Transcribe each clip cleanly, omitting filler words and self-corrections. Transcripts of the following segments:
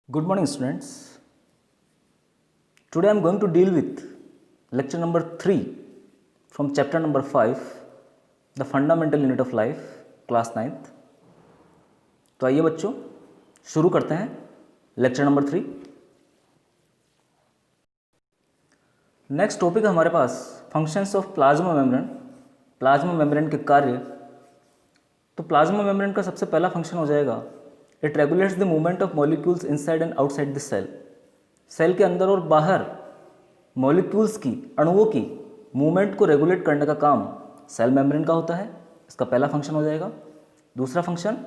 Good morning, students. Today I am going to deal with lecture number 3 from chapter number 5, the fundamental unit of life, class 9th. तो आइए बच्चों शुरू करते हैं lecture number 3. Next topic है हमारे पास functions of plasma membrane. Plasma membrane के कार्य. तो प्लाज्मा मेम्ब्रेन का सबसे पहला फंक्शन हो जाएगा it regulates the movement of molecules inside and outside the cell. Cell के अंदर और बाहर मॉलिक्यूल्स की, अणुओं की मूवमेंट को रेगुलेट करने का काम सेल मेम्ब्रेन का होता है. इसका पहला फंक्शन हो जाएगा. दूसरा function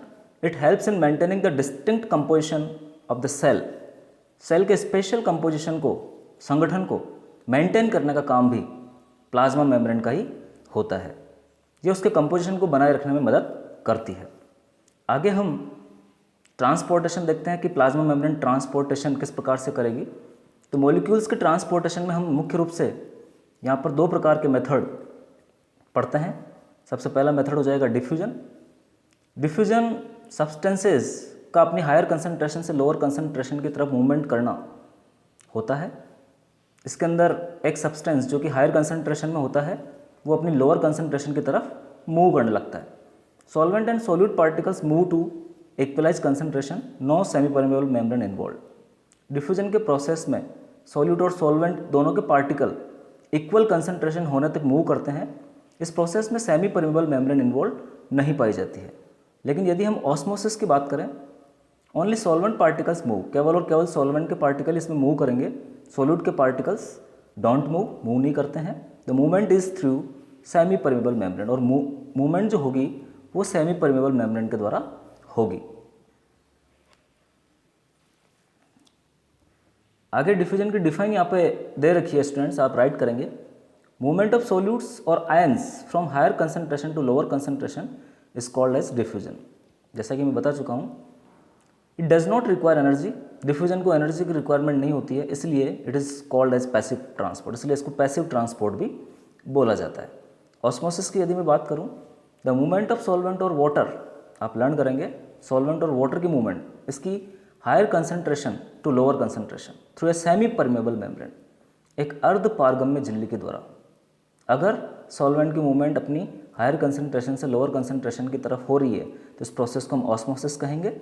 it helps in maintaining the distinct composition of the cell. Cell के स्पेशल कंपोजिशन को, संगठन को मेंटेन करने का काम भी प्लाज्मा मेम्ब्रेन का ही होता है. ये उसके कंपोजिशन को बनाए रखने में मदद करती है. आगे हम ट्रांसपोर्टेशन देखते हैं कि प्लाज्मा मेम्ब्रेन ट्रांसपोर्टेशन किस प्रकार से करेगी. तो मॉलिक्यूल्स के ट्रांसपोर्टेशन में हम मुख्य रूप से यहाँ पर दो प्रकार के मेथड पढ़ते हैं. सबसे पहला मेथड हो जाएगा डिफ्यूजन. डिफ्यूजन सब्सटेंसेस का अपनी हायर कंसंट्रेशन से लोअर कंसंट्रेशन की तरफ मूवमेंट करना होता है. इसके अंदर एक सब्सटेंस जो कि हायर कंसंट्रेशन में होता है वो अपनी लोअर कंसंट्रेशन की तरफ मूव करने लगता है. Solvent and solute particles move to equalize concentration, no semi permeable membrane involve. Diffusion के प्रोसेस में सॉल्यूट और सॉल्वेंट दोनों के पार्टिकल इक्वल कंसंट्रेशन होने तक मूव करते हैं. इस प्रोसेस में सेमी परमेबल मेम्ब्रेन इन्वॉल्व नहीं पाई जाती है. लेकिन यदि हम ऑस्मोसिस की बात करें, ओनली सॉल्वेंट पार्टिकल्स मूव. केवल और केवल सॉल्वेंट के पार्टिकल इसमें मूव करेंगे. सॉल्यूट के पार्टिकल्स डोंट मूव नहीं करते हैं. The movement is through semi permeable membrane. और मूवमेंट जो होगी वो सेमी परमेबल मेम्ब्रेन के द्वारा होगी. आगे डिफ्यूजन की डिफाइन यहाँ पे दे रखी है स्टूडेंट्स, आप राइट करेंगे. मूवमेंट ऑफ सॉल्यूट्स और ions from higher concentration to lower concentration is called as diffusion. जैसा कि मैं बता चुका हूँ, it does not require energy. Diffusion को एनर्जी की रिक्वायरमेंट नहीं होती है, इसलिए it is called as passive transport. इसलिए इसको पैसिव ट्रांसपोर्ट भी बोला जाता है. ऑस्मोसिस की यदि मैं बात करूँ, द मूवमेंट ऑफ सॉल्वेंट और वाटर, आप लर्न करेंगे सॉल्वेंट और वाटर की मूवमेंट, इसकी higher concentration to lower concentration through a semi permeable membrane, एक अर्ध पारगम्य झिल्ली के द्वारा. अगर सॉल्वेंट की मूवमेंट अपनी हायर कंसंट्रेशन से लोअर कंसंट्रेशन की तरफ हो रही है तो इस प्रोसेस को हम ऑस्मोसिस कहेंगे.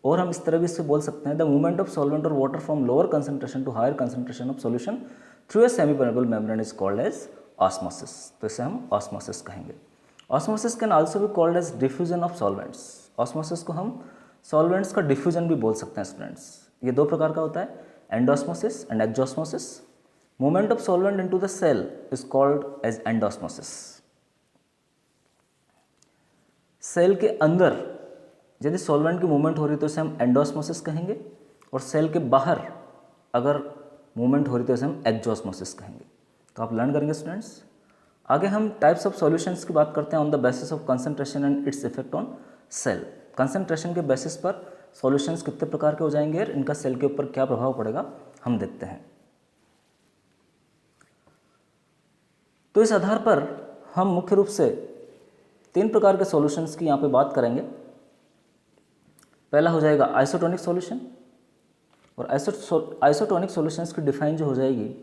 और हम इस तरह भी इससे बोल सकते हैं द मूवमेंट ऑफ सॉल्वेंट और water from lower concentration to higher concentration of solution through a semi permeable membrane is called as osmosis. तो इसे हम ऑस्मोसिस कहेंगे. Osmosis can also be called as diffusion of solvents. Osmosis को हम solvents का diffusion भी बोल सकते हैं स्टूडेंट्स. ये दो प्रकार का होता है, endosmosis and exosmosis. Movement of solvent into the cell is called as endosmosis. Cell के अंदर यदि सॉल्वेंट की मूवमेंट हो रही तो इसे हम एंडोस्मोसिस कहेंगे, और सेल के बाहर अगर मूवमेंट हो रही तो इसे हम एक्सोस्मोसिस कहेंगे. तो आप लर्न करेंगे स्टूडेंट्स. आगे हम टाइप्स ऑफ सॉल्यूशंस की बात करते हैं on the basis of concentration and its effect on sale. Concentration के बेसिस पर सॉल्यूशंस कितने प्रकार के हो जाएंगे और इनका सेल के ऊपर क्या प्रभाव पड़ेगा हम देखते हैं. तो इस आधार पर हम मुख्य रूप से 3 प्रकार के सॉल्यूशंस की यहाँ पे बात करेंगे. पहला हो जाएगा आइसोटोनिक सॉल्यूशन. और आइसोटोनिक सॉल्यूशंस की डिफाइन जो हो जाएगी,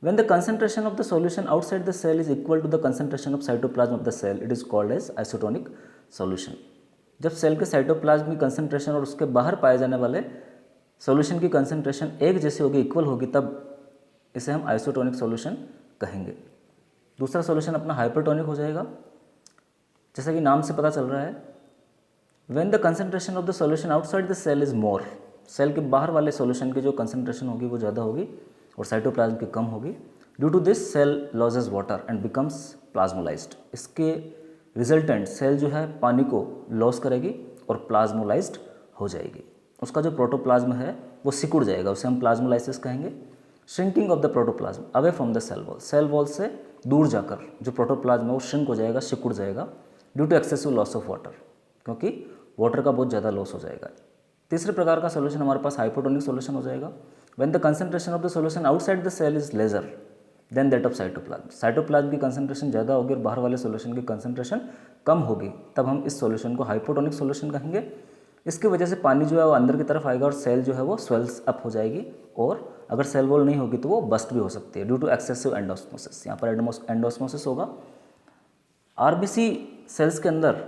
when the concentration of the solution outside the cell is equal to the concentration of cytoplasm of the cell, it is called as isotonic solution. जब सेल के cytoplasm की concentration और उसके बाहर पाए जाने वाले सॉल्यूशन की कंसंट्रेशन एक जैसी होगी, इक्वल होगी, तब इसे हम आइसोटोनिक सॉल्यूशन कहेंगे. दूसरा सॉल्यूशन अपना हाइपरटोनिक हो जाएगा. जैसा कि नाम से पता चल रहा है, when the concentration of the solution outside the cell is more, cell के बाहर वाले सॉल्यूशन की जो कंसंट्रेशन होगी वो ज़्यादा होगी और साइटोप्लाज्म की कम होगी. Due to this cell loses water and becomes plasmolysed. इसके रिजल्टेंट सेल जो है पानी को लॉस करेगी और प्लाज्मोलाइज्ड हो जाएगी. उसका जो प्रोटोप्लाज्म है वो सिकुड़ जाएगा, उसे हम प्लाज्मोलाइसिस कहेंगे. Shrinking of the protoplasm away from the cell wall, cell wall से दूर जाकर जो प्रोटोप्लाज्म है वो श्रिंक हो जाएगा, सिकुड़ जाएगा due to excessive loss of water, क्योंकि वाटर का बहुत ज़्यादा लॉस हो जाएगा. तीसरे प्रकार का सॉल्यूशन हमारे पास हाइपोटोनिक सॉल्यूशन हो जाएगा. When the concentration of the solution outside the cell is lesser than that of cytoplasm, cytoplasm की कंसंट्रेशन ज़्यादा होगी और बाहर वाले सॉल्यूशन की कंसंट्रेशन कम होगी, तब हम इस सॉल्यूशन को हाइपोटोनिक सॉल्यूशन कहेंगे. इसकी वजह से पानी जो है वो अंदर की तरफ आएगा और सेल जो है वो स्वेल्स अप हो जाएगी, और अगर सेल वॉल नहीं होगी तो वो बस्ट भी हो सकती है ड्यू टू एक्सेसिव एंडोस्मोसिस। यहाँ पर एंडोस्मोसिस होगा। आरबीसी सेल्स के अंदर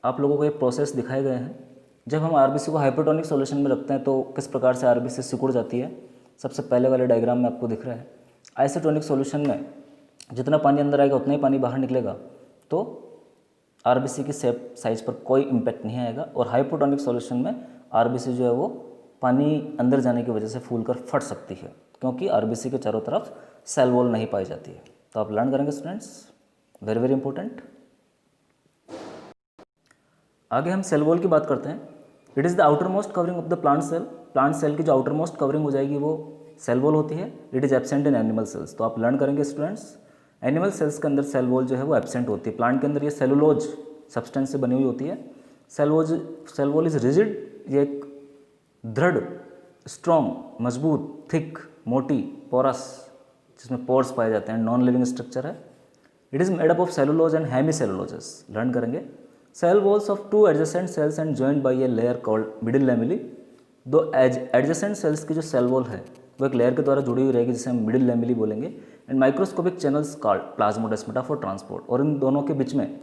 आप लोगों को ये प्रोसेस दिखाए गए हैं। जब हम आरबीसी को हाइपोटोनिक सॉल्यूशन में रखते हैं तो किस प्रकार से आरबीसी सिकुड़ जाती है, सबसे पहले वाले डायग्राम में आपको दिख रहा है। आइसोटोनिक सॉल्यूशन में जितना पानी अंदर आएगा उतना ही पानी बाहर निकलेगा, तो आरबीसी की शेप साइज पर कोई इम्पैक्ट नहीं आएगा। और हाइपोटोनिक सॉल्यूशन में आरबीसी जो है वो पानी अंदर जाने की वजह से फूलकर फट सकती है, क्योंकि आरबीसी के चारों तरफ सेल वॉल नहीं पाई जाती है। तो आप लर्न करेंगे स्टूडेंट्स, वेरी वेरी इंपॉर्टेंट। आगे हम सेल वॉल की बात करते हैं। It is the outer most covering of the plant cell. Plant cell की जो आउटर मोस्ट कवरिंग हो जाएगी वो सेल वॉल होती है। It is absent in animal cells. तो आप लर्न करेंगे स्टूडेंट्स, एनिमल सेल्स के अंदर सेल वॉल जो है वो एब्सेंट होती है। प्लांट के अंदर ये सेलुलोज सब्सटेंस से बनी हुई होती है। सेल वॉल इज रिजिड, ये एक दृढ़, स्ट्रॉन्ग, मजबूत, थिक, मोटी, पोरस, जिसमें पोर्स पाए जाते हैं, नॉन लिविंग स्ट्रक्चर है। It is made up of cellulose and hemicelluloses. Learn करेंगे cell walls of two adjacent cells and joined by a layer called middle lamellae. दो adjacent cells की जो cell wall है वो एक layer के द्वारा जुड़ी हुई रहेगी, जिसे हम मिडिल लैमेली बोलेंगे। And microscopic channels called plasmodesmata for transport. और इन दोनों के बीच में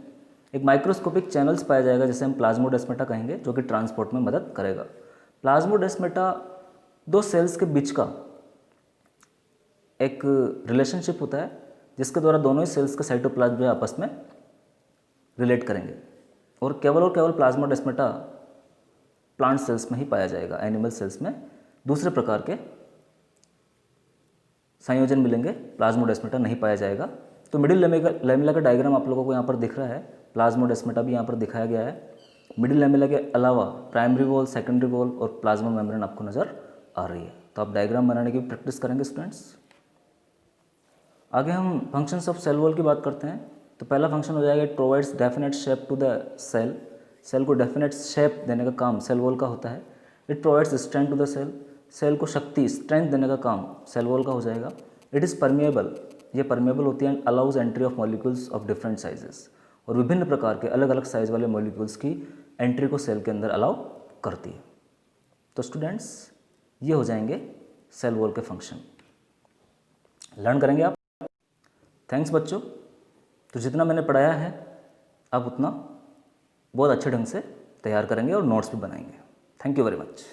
एक माइक्रोस्कोपिक चैनल्स पाया जाएगा, जिसे हम प्लाज्मोडेस्माटा कहेंगे, जो कि ट्रांसपोर्ट में मदद करेगा। प्लाज्मोडेस्माटा दो सेल्स के बीच का एक रिलेशनशिप होता है, जिसके द्वारा दोनों ही सेल्स के साइटोप्लाज्म जो है आपस में रिलेट करेंगे। और केवल प्लाज्मोडेस्माटा प्लांट सेल्स में ही पाया जाएगा। एनिमल सेल्स में दूसरे प्रकार के संयोजन मिलेंगे, प्लाज्मोडेस्माटा नहीं पाया जाएगा। तो मिडिल लैमेला का डायग्राम आप लोगों को यहाँ पर दिख रहा है। प्लाज्मोडेस्माटा भी यहाँ पर दिखाया गया है। मिडिल लैमेला के अलावा प्राइमरी वॉल, सेकेंडरी वॉल और प्लाज्मा मेम्ब्रेन आपको नज़र आ रही है। तो आप डायग्राम बनाने की प्रैक्टिस करेंगे स्टूडेंट्स। आगे हम फंक्शंस ऑफ सेल वॉल की बात करते हैं। तो पहला फंक्शन हो जाएगा, it provides definite shape to the cell. Cell को डेफिनेट शेप देने का काम सेल वॉल का होता है। It provides strength to the cell. Cell को शक्ति, स्ट्रेंथ देने का काम सेल वॉल का हो जाएगा। इट इज़ परमिएबल, ये परमिएबल होती है। And allows entry of molecules of different sizes, और विभिन्न प्रकार के अलग अलग साइज वाले मॉलिक्यूल्स की एंट्री को सेल के अंदर अलाउ करती है। तो स्टूडेंट्स, ये हो जाएंगे सेल वॉल के फंक्शन। लर्न करेंगे आप। थैंक्स बच्चों। तो जितना मैंने पढ़ाया है आप उतना बहुत अच्छे ढंग से तैयार करेंगे और नोट्स भी बनाएंगे। Thank you very much.